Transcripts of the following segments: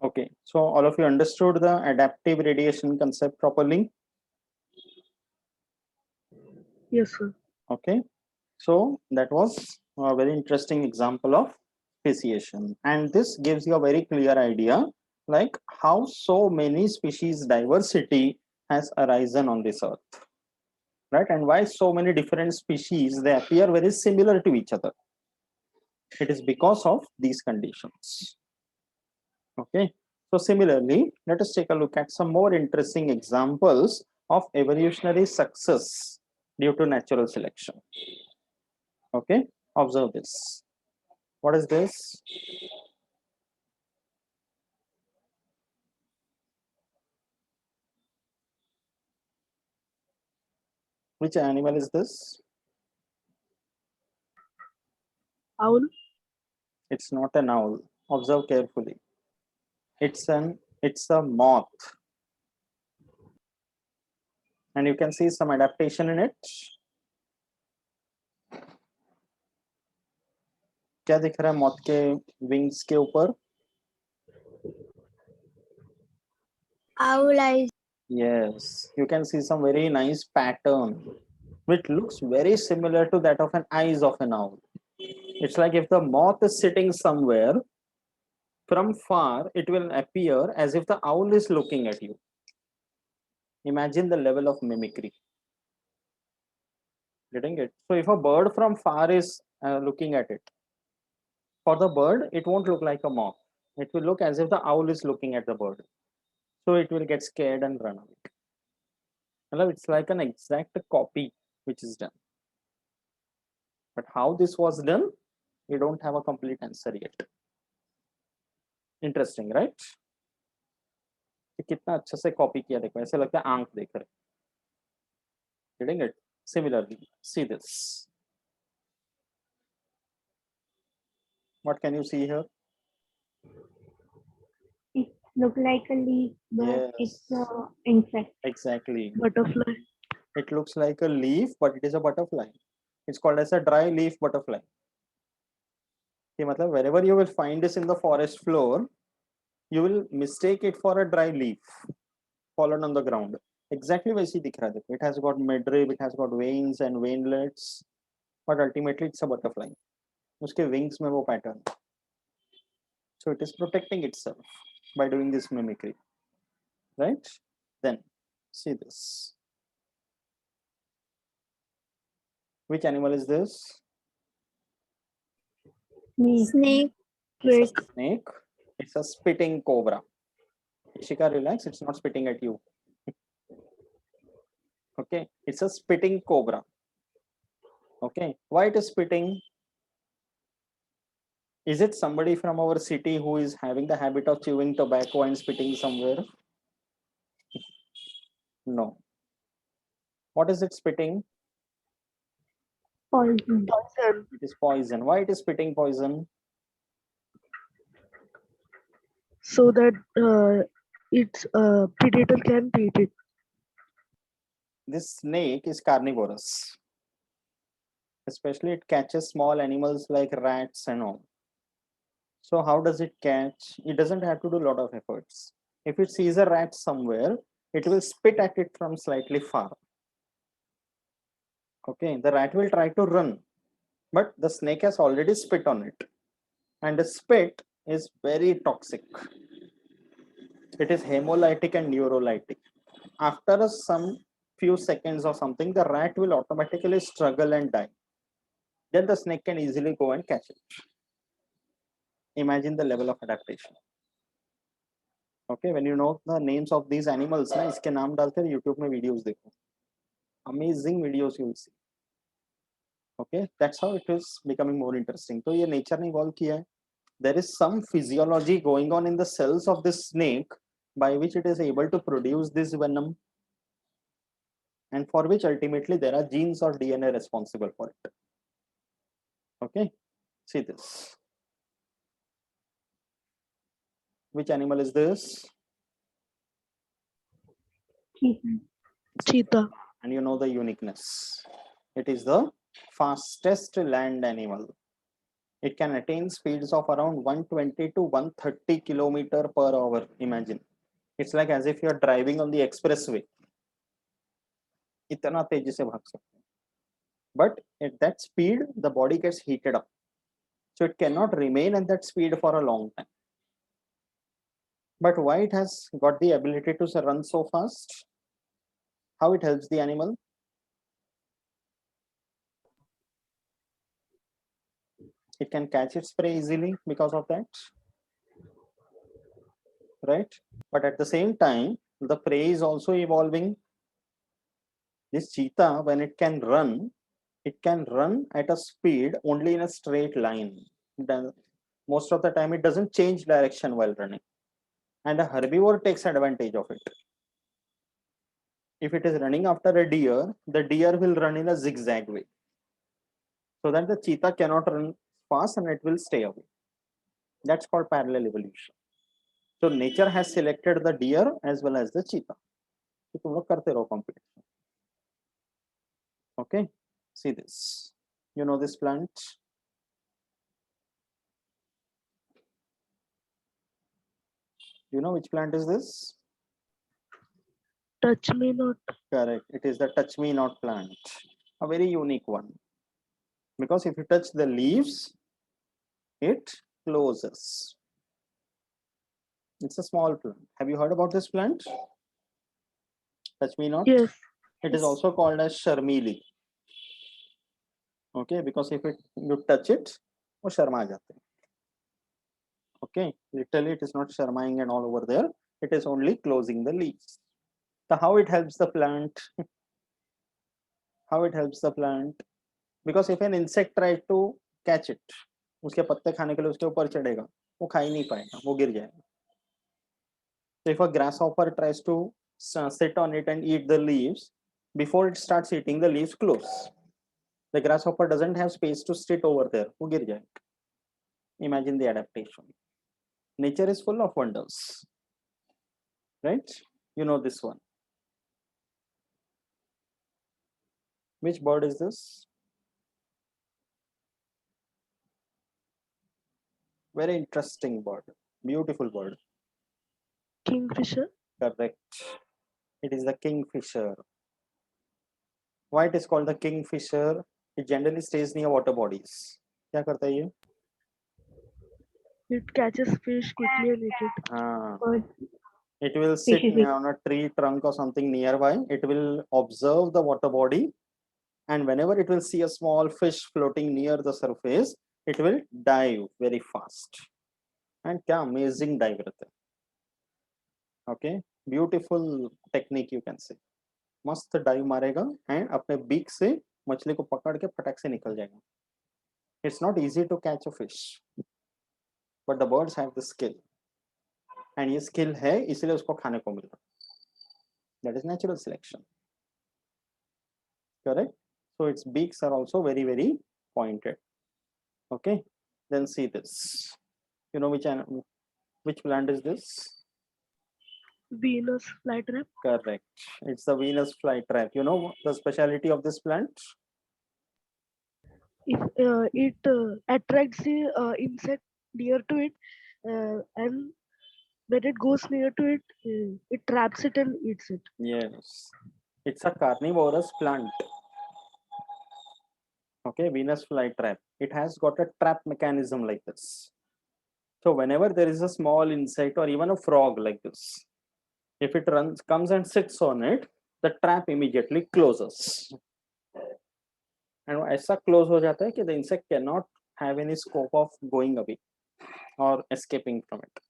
Okay, so all of you understood the adaptive radiation concept properly? Yes, sir. Okay, so that was a very interesting example of speciation, and this gives you a very clear idea like how so many species diversity has arisen on this earth, right? And why so many different species, they appear very similar to each other. It is because of these conditions. Okay, so similarly, let us take a look at some more interesting examples of evolutionary success due to natural selection. Okay, observe this. What is this? Which animal is this? Owl. It's not an owl. Observe carefully. It's a moth, and you can see some adaptation in it. क्या दिख रहा है moth के wings के ऊपर? Owl eyes. Yes, you can see some very nice pattern, which looks very similar to that of an eyes of an owl. It's like if the moth is sitting somewhere, from far it will appear as if the owl is looking at you. Imagine the level of mimicry. Getting it? So if a bird from far is looking at it, for the bird, it won't look like a moth. It will look as if the owl is looking at the bird. So it will get scared and run away. It's like an exact copy which is done. But how this was done, we don't have a complete answer yet. Interesting, right? कितना अच्छे से copy किया देखो, ऐसे लगता है आंख देख रहे. Getting it? Similarly, see this. What can you see here? It looks like a leaf, but Yes. it's an insect. Exactly. Butterfly. It looks like a leaf, but it is a butterfly. It's called as a dry leaf butterfly. कि मतलब wherever you will find this in the forest floor, you will mistake it for a dry leaf fallen on the ground. Exactly वैसे ही दिख रहा है देखो. It has got midrib, it has got veins and veinlets, but ultimately it's a butterfly. उसके wings में वो pattern. So it is protecting itself by doing this mimicry, right? Then see this. Which animal is this? Snake. It's a snake. It's a spitting cobra. Ishika, relax. It's not spitting at you. Okay. It's a spitting cobra. Okay. Why it is spitting? Is it somebody from our city who is having the habit of chewing tobacco and spitting somewhere? No. What is it spitting? Poison. Poison. It is poison. Why it is spitting poison? So that its predator can eat it. This snake is carnivorous. Especially it catches small animals like rats and all. So how does it catch? It doesn't have to do a lot of efforts. If it sees a rat somewhere, it will spit at it from slightly far. Okay, the rat will try to run, but the snake has already spit on it. And the spit is very toxic. It is hemolytic and neurolytic. After some few seconds or something, the rat will automatically struggle and die. Then the snake can easily go and catch it. Imagine the level of adaptation. Okay, when you know the names of these animals, ना इसके नाम डालकर YouTube में videos देखो. Amazing videos you will see. Okay, that's how it is becoming more interesting. तो ये nature ने evolve किया है. There is some physiology going on in the cells of this snake by which it is able to produce this venom, and for which ultimately there are genes or DNA responsible for it. Okay, see this. Which animal is this? Cheetah. And you know the uniqueness. It is the fastest land animal. It can attain speeds of around 120 to 130 kilometer per hour. Imagine. It's like as if you're driving on the expressway. इतना तेजी से भाग सकते हैं. But at that speed, the body gets heated up. So it cannot remain at that speed for a long time. But why it has got the ability to run so fast? How it helps the animal? It can catch its prey easily because of that, right? But at the same time, the prey is also evolving. This cheetah, when it can run at a speed only in a straight line. Most of the time, it doesn't change direction while running. And a herbivore takes advantage of it. If it is running after a deer, the deer will run in a zigzag way, so that the cheetah cannot run fast and it will stay away. That's called parallel evolution. So nature has selected the deer as well as the cheetah. So तुम लोग करते रहो competition. Okay, see this. You know this plant? You know which plant is this? Touch me not. Correct. It is the touch me not plant, a very unique one. Because if you touch the leaves, it closes. It's a small plant. Have you heard about this plant? Touch me not. Yes. It is Yes. also called as Sharmili. Okay, because if you touch it, वो शर्मा जाते हैं. Okay, literally it is not sharming and all over there. It is only closing the leaves. So how it helps the plant? How it helps the plant? Because if an insect tries to catch it, उसके पत्ते खाने के लिए उसके ऊपर चढ़ेगा, वो खा ही नहीं पाएगा, वो गिर जाएगा. So if a grasshopper tries to sit on it and eat the leaves, before it starts eating, the leaves close. The grasshopper doesn't have space to sit over there, वो गिर जाएगा. Imagine the adaptation. Nature is full of wonders, right? You know this one. Which bird is this? Very interesting bird, beautiful bird. Kingfisher. Correct. It is the kingfisher. Why it is called the kingfisher? It generally stays near water bodies. क्या करता है ये? It catches fish quickly and eat it. हाँ. Bird. It will sit Fishes eat. on a tree trunk or something nearby. It will observe the water body, and whenever it will see a small fish floating near the surface, it will dive very fast. And क्या amazing dive रहता है. Okay, beautiful technique you can say. मस्त dive मारेगा and अपने beak से मछली को पकड़ के फटक से निकल जाएगा. It's not easy to catch a fish, but the birds have the skill. And ये skill है इसलिए उसको खाने को मिल रहा. That is natural selection. Correct? So its beaks are also very, very pointed. Okay, then see this. You know which plant is this? Venus flytrap. Correct. It's the Venus flytrap. You know the speciality of this plant? If it attracts the insect near to it, and when it goes near to it, it traps it and eats it. Yes. It's a carnivorous plant. Okay, Venus flytrap. It has got a trap mechanism like this. So whenever there is a small insect or even a frog like this, if it comes and sits on it, the trap immediately closes. And ऐसा close हो जाता है कि the insect cannot have any scope of going away or escaping from it.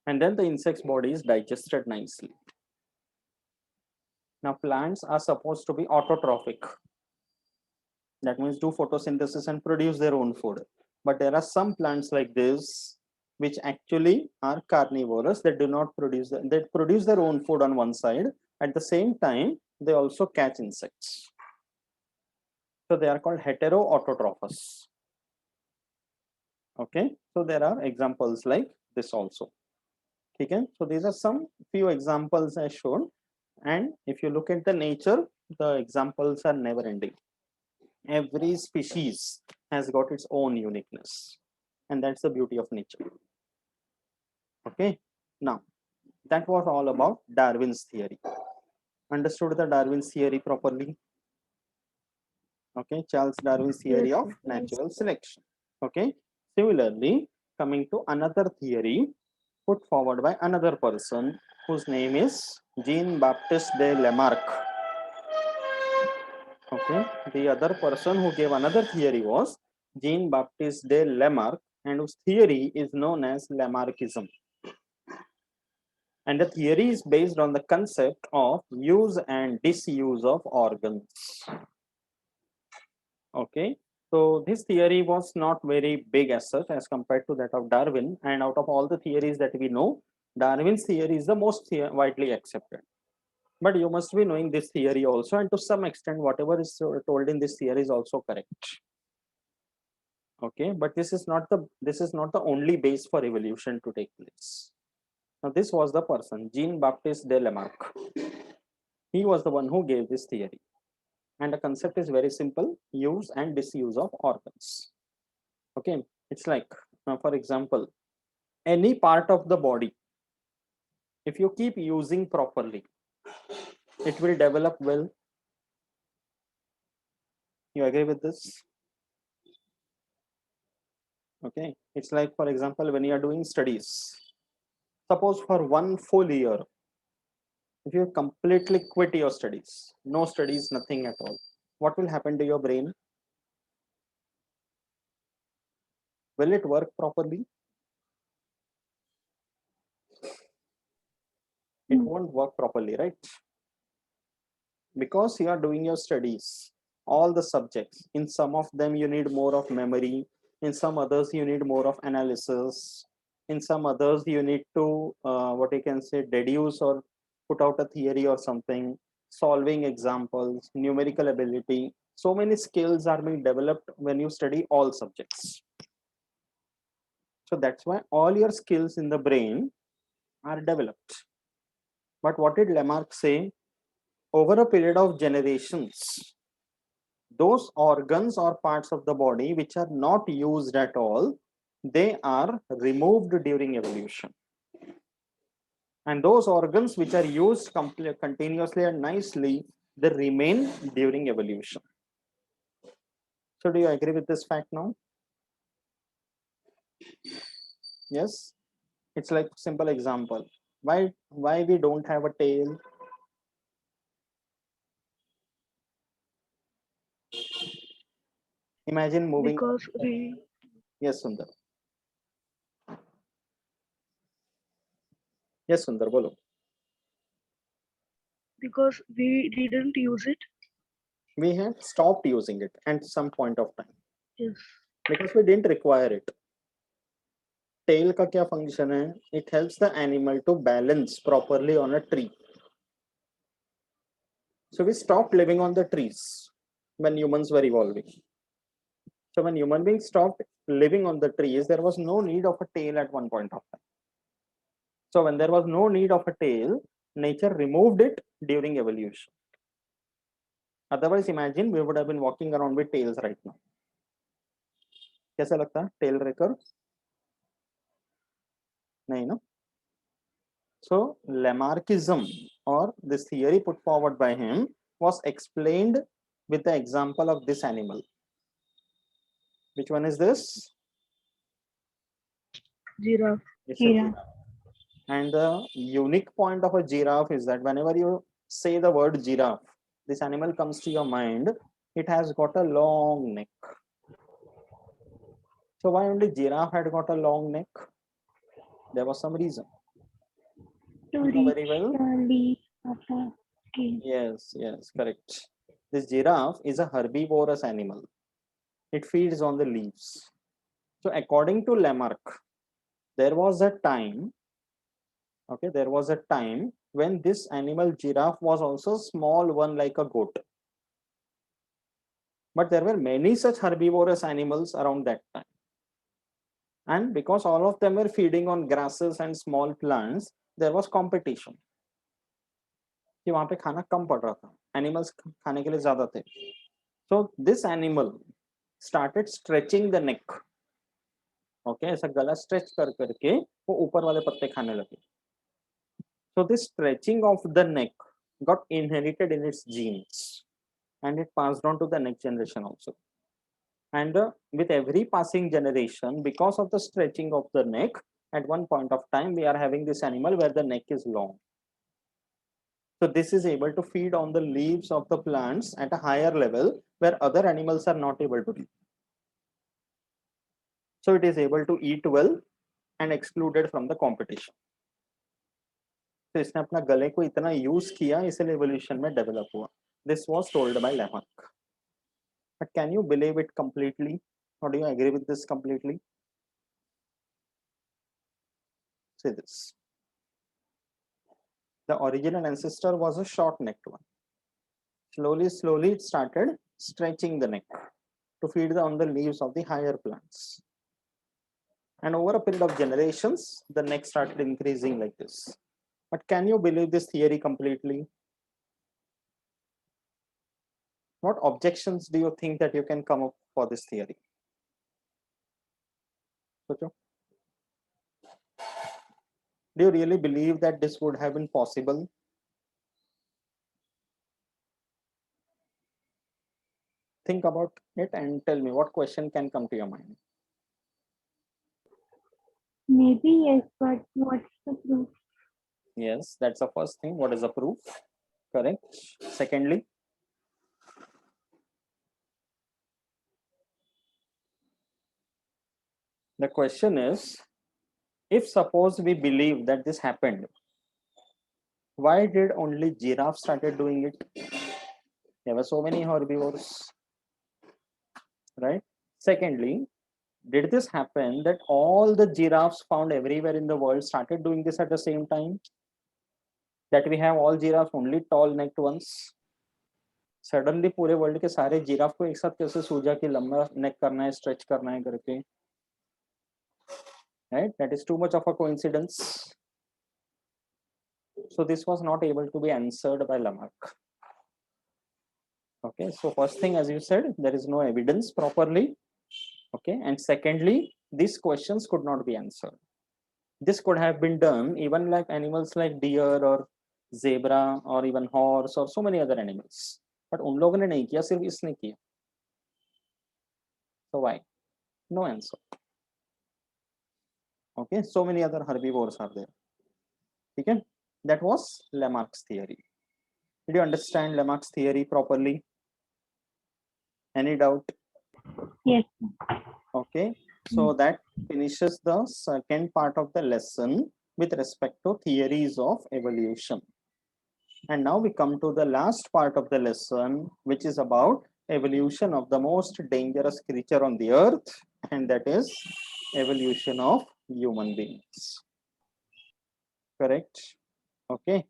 And then the insect's body is digested nicely. Now plants are supposed to be autotrophic. That means do photosynthesis and produce their own food. But there are some plants like this which actually are carnivorous. They do not produce, they produce their own food on one side. At the same time, they also catch insects. So they are called heteroautotrophous. Okay, so there are examples like this also. Okay, so these are some few examples I showed. And if you look at the nature, the examples are never ending. Every species has got its own uniqueness, and that's the beauty of nature. Okay, now that was all about Darwin's theory. Understood the Darwin's theory properly? Okay, Charles Darwin's theory Yes, of sir. natural selection. Okay, similarly, coming to another theory put forward by another person whose name is Jean-Baptiste de Lamarck. Okay, the other person who gave another theory was Jean-Baptiste de Lamarck, and whose theory is known as Lamarckism. And the theory is based on the concept of use and disuse of organs. Okay, so this theory was not very big as such as compared to that of Darwin, and out of all the theories that we know, Darwin's theory is the most widely accepted. But you must be knowing this theory also, and to some extent whatever is told in this theory is also correct. Okay, but this is not the only base for evolution to take place. Now this was the person, Jean-Baptiste de Lamarck. He was the one who gave this theory, and the concept is very simple: use and disuse of organs. Okay, it's like, for example, any part of the body, if you keep using properly, it will develop well. You agree with this? Okay, it's like, for example, when you are doing studies, suppose for 1 full year, if you completely quit your studies, no studies, nothing at all, what will happen to your brain? Will it work properly? It No. won't work properly, right? Because you are doing your studies, all the subjects, in some of them you need more of memory, in some others you need more of analysis, in some others you need to what you can say, deduce or put out a theory or something, solving examples, numerical ability. So many skills are being developed when you study all subjects. So that's why all your skills in the brain are developed. But what did Lamarck say? Over a period of generations, those organs or parts of the body which are not used at all, they are removed during evolution. And those organs which are used continuously and nicely, they remain during evolution. So do you agree with this fact now? Yes. It's like simple example. Why we don't have a tail? Imagine moving. because we Yes, Sundar. Yes, Sundar, bolo. because we didn't use it. We had stopped using it at some point of time Yes, because we didn't require it. Tail का क्या function है? It helps the animal to balance properly on a tree. So we stopped living on the trees when humans were evolving. So when human beings stopped living on the trees, there was no need of a tail at one point of time. So when there was no need of a tail, nature removed it during evolution. Otherwise, imagine we would have been walking around with tails right now. कैसा लगता है tail रेकर? नहीं ना? So Lamarckism, or this theory put forward by him, was explained with the example of this animal. Which one is this? giraffe. It's a Giraffe. giraffe. And the unique point of a giraffe is that whenever you say the word giraffe, this animal comes to your mind. It has got a long neck. So why only giraffe had got a long neck? There was some reason. To You know reach very well. the leaf of the tree. Yes, correct. This giraffe is a herbivorous animal. It feeds on the leaves. So according to Lamarck, there was a time, when this animal giraffe was also small one like a goat. But there were many such herbivorous animals around that time. And because all of them were feeding on grasses and small plants, there was competition. कि वहां पे खाना कम पड़ रहा था, animals खाने के लिए ज्यादा थे. So this animal started stretching the neck. Okay, ऐसा गला stretch कर करके वो ऊपर वाले पत्ते खाने लगे. So this stretching of the neck got inherited in its genes and it passed on to the next generation also. And with every passing generation, because of the stretching of the neck, at one point of time we are having this animal where the neck is long. So this is able to feed on the leaves of the plants at a higher level where other animals are not able to. So it is able to eat well and excluded from the competition. तो इसने अपना गले को इतना use किया इसलिए evolution में develop हुआ. This was told by Lamarck. But can you believe it completely? Or do you agree with this completely? Say this. The original ancestor was a short-necked one. Slowly it started stretching the neck to feed on the leaves of the higher plants. And over a period of generations, the neck started increasing like this. But can you believe this theory completely? What objections do you think that you can come up for this theory? Socho? Do you really believe that this would have been possible? Think about it and tell me what question can come to your mind. Maybe yes, but what's the proof? Yes, that's the first thing. What is the proof? Correct. Secondly, the question is, if suppose we believe that this happened, why did only giraffe started doing it? There were so many herbivores, right? Secondly, did this happen that all the giraffes found everywhere in the world started doing this at the same time? That we have all giraffes only tall necked ones? Suddenly पूरे world के सारे giraffe को एक साथ कैसे सूझा कि लंबा नेक करना है, स्ट्रेच करना है करके? Right? That is too much of a coincidence. So this was not able to be answered by Lamarck. Okay, so first thing, as you said, there is no evidence properly. Okay, and secondly, these questions could not be answered. This could have been done even like animals like deer or zebra or even horse or so many other animals. But उन लोगों ने नहीं किया, सिर्फ इसने किया. So why? No answer. Okay, so many other herbivores are there. Okay, that was Lamarck's theory. Did you understand Lamarck's theory properly? Any doubt? Yes. Okay, so that finishes the second part of the lesson with respect to theories of evolution. And now we come to the last part of the lesson, which is about evolution of the most dangerous creature on the earth, and that is evolution of human beings. Correct? Okay.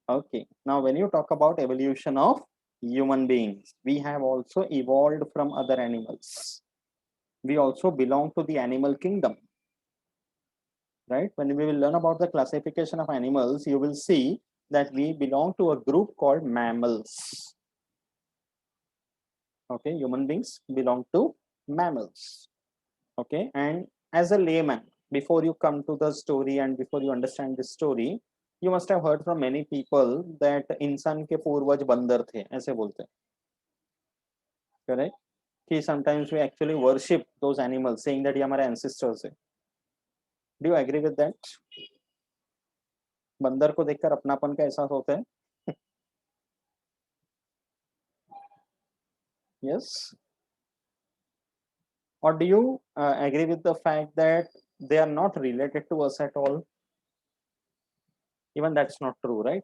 Okay. Now, when you talk about evolution of human beings, we have also evolved from other animals. We also belong to the animal kingdom. Right? When we will learn about the classification of animals, you will see that we belong to a group called mammals. Okay, human beings belong to mammals. Okay, and as a layman, before you come to the story and before you understand this story, you must have heard from many people that इंसान के पूर्वज बंदर थे, ऐसे बोलते हैं. Correct? कि sometimes we actually worship those animals, saying that ये हमारे ancestors है. Do you agree with that? बंदर को देखकर अपनापन का एहसास होता है? Yes. Or do you agree with the fact that they are not related to us at all? Even that's not true, right?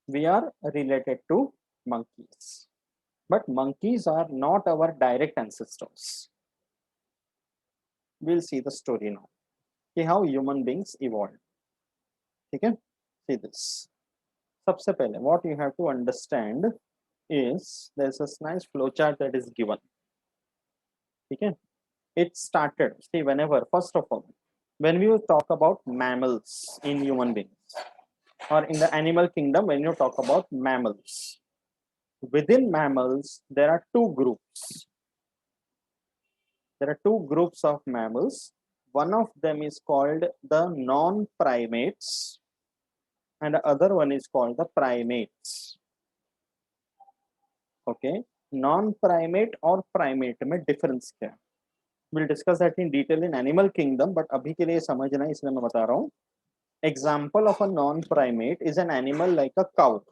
We are related to monkeys, but monkeys are not our direct ancestors. We'll see the story now. Okay, how human beings evolved. Okay, see this. सबसे पहले, what you have to understand is there's a nice flowchart that is given. Okay, it started. See, whenever, first of all, when we talk about mammals in human beings or in the animal kingdom, when you talk about mammals, within mammals, there are two groups. There are two groups of mammals. One of them is called the non-primates, and the other one is called the primates. Okay, non-primate और primate में difference क्या है? We'll discuss that in detail in animal kingdom, but अभी के लिए समझना है इसलिए मैं बता रहा हूँ. Example of a non-primate is an animal like a cow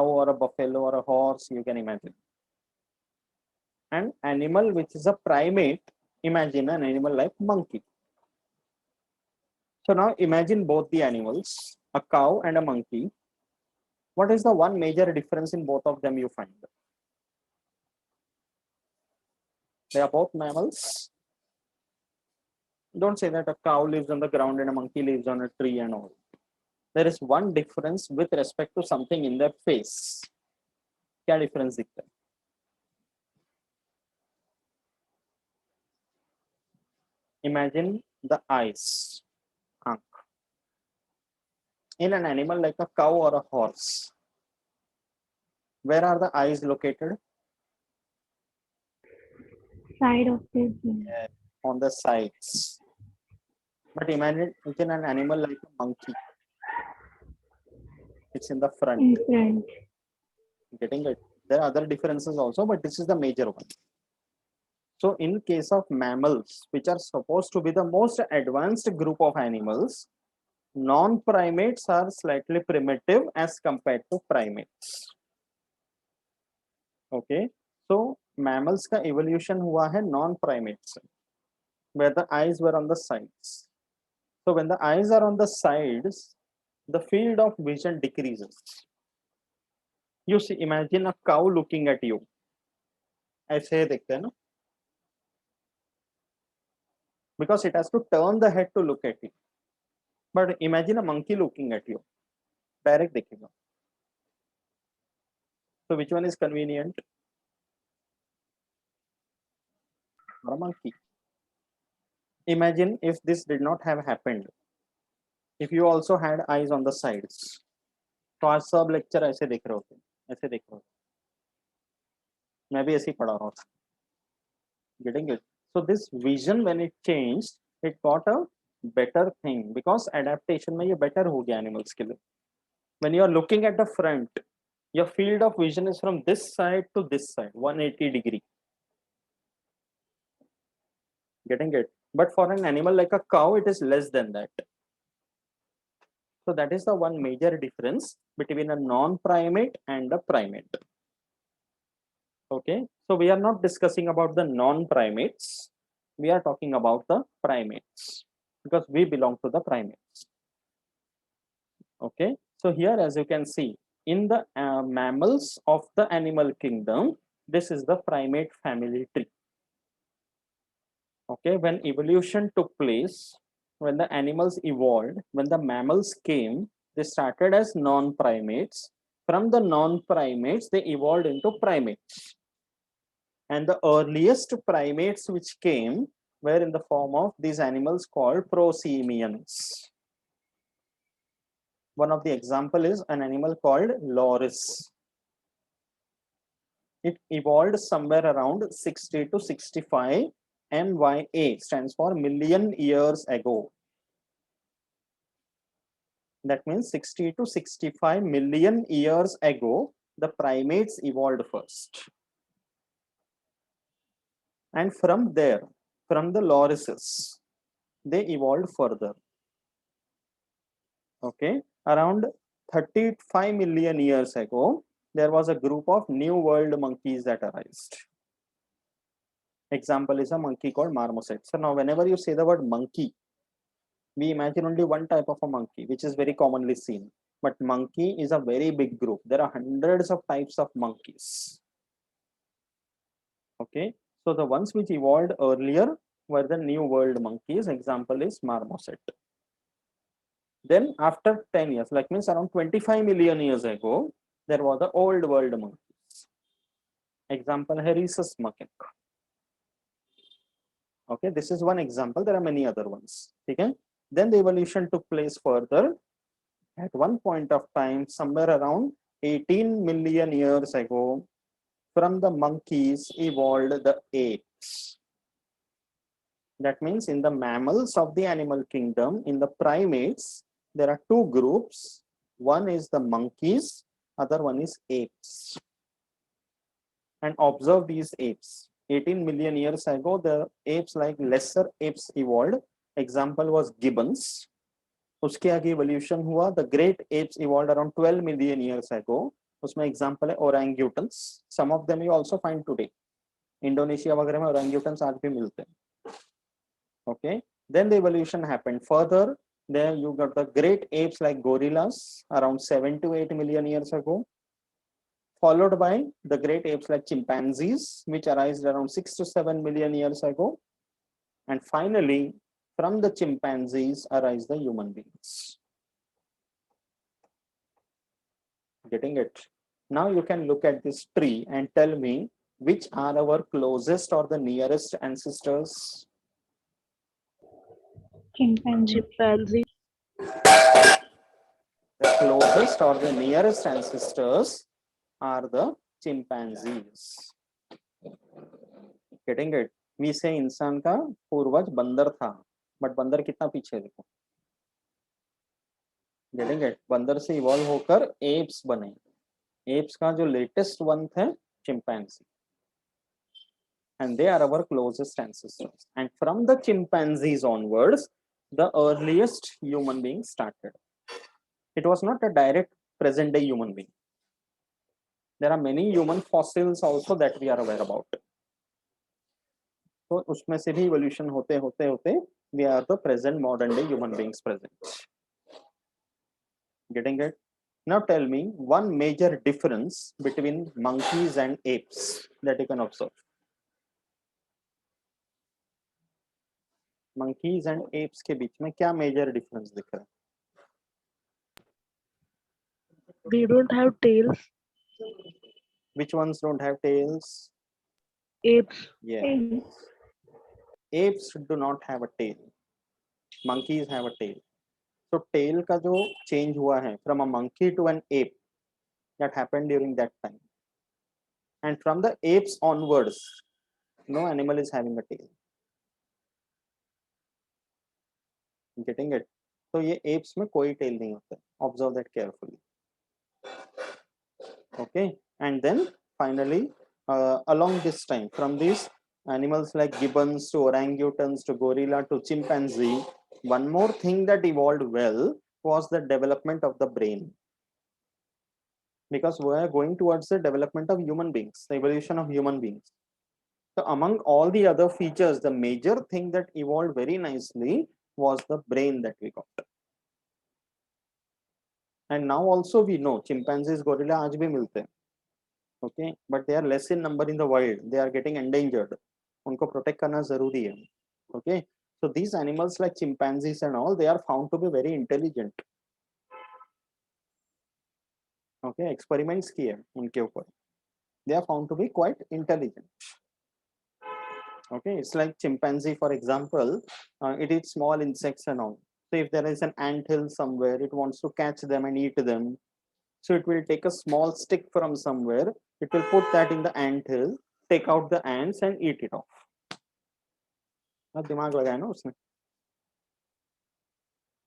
or a buffalo or a horse, you can imagine. An animal which is a primate, imagine an animal like monkey. So now imagine both the animals, a cow and a monkey. What is the one major difference in both of them you find? They are both mammals. Don't say that a cow lives on the ground and a monkey lives on a tree and all. There is one difference with respect to something in their face. क्या difference दिखता है? Imagine the eyes. In an animal like a cow or a horse, where are the eyes located? Side of the On the sides. But imagine in an animal like a monkey, it's in the front. in front. Getting it? There are other differences also, but this is the major one. So in case of mammals, which are supposed to be the most advanced group of animals, non-primates are slightly primitive as compared to primates. Okay, so mammals का evolution हुआ है non-primates, where the eyes were on the sides. So when the eyes are on the sides, the field of vision decreases. You see, imagine a cow looking at you. ऐसे देखते हैं ना? Because it has to turn the head to look at you. But imagine a monkey looking at you. Direct देखेगा. So which one is convenient? Or a monkey. Imagine if this did not have happened. If you also had eyes on the sides. तो आज सब lecture ऐसे देख रहे होते, ऐसे देख रहे होते. मैं भी ऐसे ही पढ़ा रहा था. Getting it? So this vision, when it changed, it got a better thing because adaptation में ये better हो गया animals के लिए. When you are looking at the front, your field of vision is from this side to this side, 180 degree. Getting it? But for an animal like a cow, it is less than that. So that is the one major difference between a non-primate and a primate. Okay, so we are not discussing about the non-primates. We are talking about the primates because we belong to the primates. Okay, so here as you can see, in the mammals of the animal kingdom, this is the primate family tree. Okay, when evolution took place, when the animals evolved, when the mammals came, they started as non-primates. From the non-primates, they evolved into primates. And the earliest primates which came were in the form of these animals called prosimians. One of the example is an animal called loris. It evolved somewhere around 60 to 65 MYA, stands for million years ago. That means 60 to 65 million years ago, the primates evolved first. And from there, from the lorises, they evolved further. Okay, around 35 million years ago, there was a group of new world monkeys that arose. Example is a monkey called marmoset. So now whenever you say the word monkey, we imagine only one type of a monkey, which is very commonly seen. But monkey is a very big group. There are hundreds of types of monkeys. Okay, so the ones which evolved earlier were the new world monkeys. Example is marmoset. Then after 10 years, like means around 25 million years ago, there was the old world monkeys. Example, rhesus macaque. Okay, this is one example. There are many other ones. Okay, then the evolution took place further. At one point of time, somewhere around 18 million years ago, from the monkeys evolved the apes. That means in the mammals of the animal kingdom, in the primates, there are two groups. One is the monkeys, other one is apes. And observe these apes. 18 million years ago, the apes like lesser apes evolved. Example was gibbons. उसके आगे evolution हुआ. The great apes evolved around 12 million years ago. उसमें example है orangutans. Some of them you also find today. Indonesia वगैरह में orangutans आज भी मिलते हैं. Okay. Then the evolution happened further. There you got the great apes like gorillas around 7 to 8 million years ago, followed by the great apes like chimpanzees, which arose around 6 to 7 million years ago. And finally, from the chimpanzees arise the human beings. Getting it? Now you can look at this tree and tell me which are our closest or the nearest ancestors. Chimpanzee. Chimpanzee. The closest or the nearest ancestors are the chimpanzees. Getting it? We say इंसान का पूर्वज बंदर था, but बंदर कितना पीछे देखो. Getting it? बंदर से इवॉल्व होकर एप्स बने. एप्स का जो लेटेस्ट वन थे chimpanzee, and they are our closest ancestors. And from the chimpanzees onwards, the earliest human being started. It was not a direct present day human being. There are many human fossils also that we are aware about. So उसमें से भी evolution होते होते होते we are the present modern day human beings present. Getting it? Now tell me one major difference between monkeys and apes that you can observe. Monkeys and apes के बीच में क्या major difference दिख रहा है? They don't have tails. Which ones don't have tails? Apes. Yeah. Tail. Apes do not have a tail. Monkeys have a tail. So tail का जो change हुआ है from a monkey to an ape, that happened during that time. And from the apes onwards, no animal is having a tail. Getting it? So ये apes में कोई tail नहीं होता. Observe that carefully. Okay. And then finally, along this time, from these animals like gibbons to orangutans to gorilla to chimpanzee, one more thing that evolved well was the development of the brain. Because we are going towards the development of human beings, the evolution of human beings. So among all the other features, the major thing that evolved very nicely was the brain that we got. And now also we know chimpanzees, gorilla आज भी मिलते हैं. Okay, but they are less in number in the wild. They are getting endangered. उनको protect करना जरूरी है. Okay, so these animals like chimpanzees and all, they are found to be very intelligent. Okay, experiments किए उनके ऊपर. They are found to be quite intelligent. Okay, it's like chimpanzee, for example, it eats small insects and all. So if there is an anthill somewhere, it wants to catch them and eat them. So it will take a small stick from somewhere, it will put that in the anthill, take out the ants and eat it off. दिमाग लगाया ना उसने.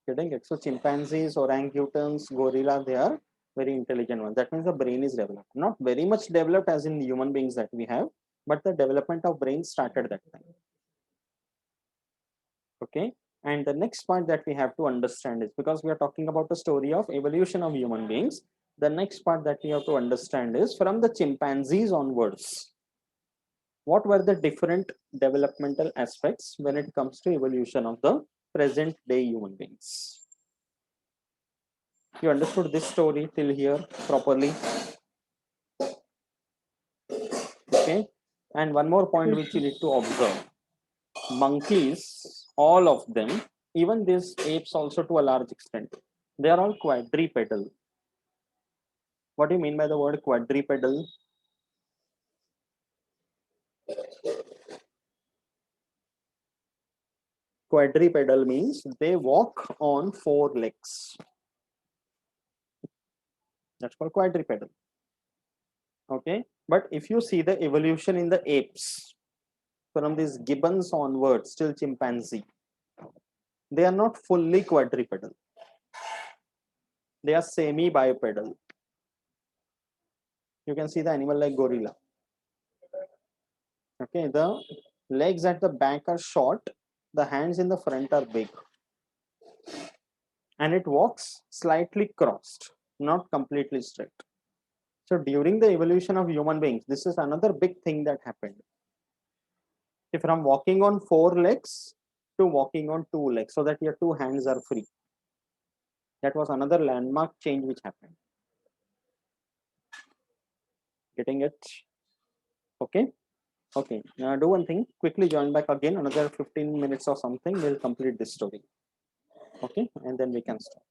Getting it? So chimpanzees, orangutans, gorilla, they are very intelligent ones. That means the brain is developed. Not very much developed as in human beings that we have, but the development of brain started that time. Okay. And the next part that we have to understand is, because we are talking about the story of evolution of human beings, the next part that we have to understand is from the chimpanzees onwards, what were the different developmental aspects when it comes to evolution of the present day human beings? You understood this story till here properly? Okay. And one more point which you need to observe. Monkeys, all of them, even these apes also to a large extent, they are all quadrupedal. What do you mean by the word quadrupedal? Quadrupedal means they walk on four legs. That's called quadrupedal. Okay, but if you see the evolution in the apes from these gibbons onwards till chimpanzee, they are not fully quadrupedal. They are semi bipedal. You can see the animal like gorilla. Okay, the legs at the back are short, the hands in the front are big, and it walks slightly crossed, not completely straight. So during the evolution of human beings, this is another big thing that happened. If from walking on 4 legs to walking on 2 legs, so that your 2 hands are free. That was another landmark change which happened. Getting it? Okay. Okay. Now do one thing. Quickly join back again. Another 15 minutes or something. We'll complete this story. Okay, and then we can stop.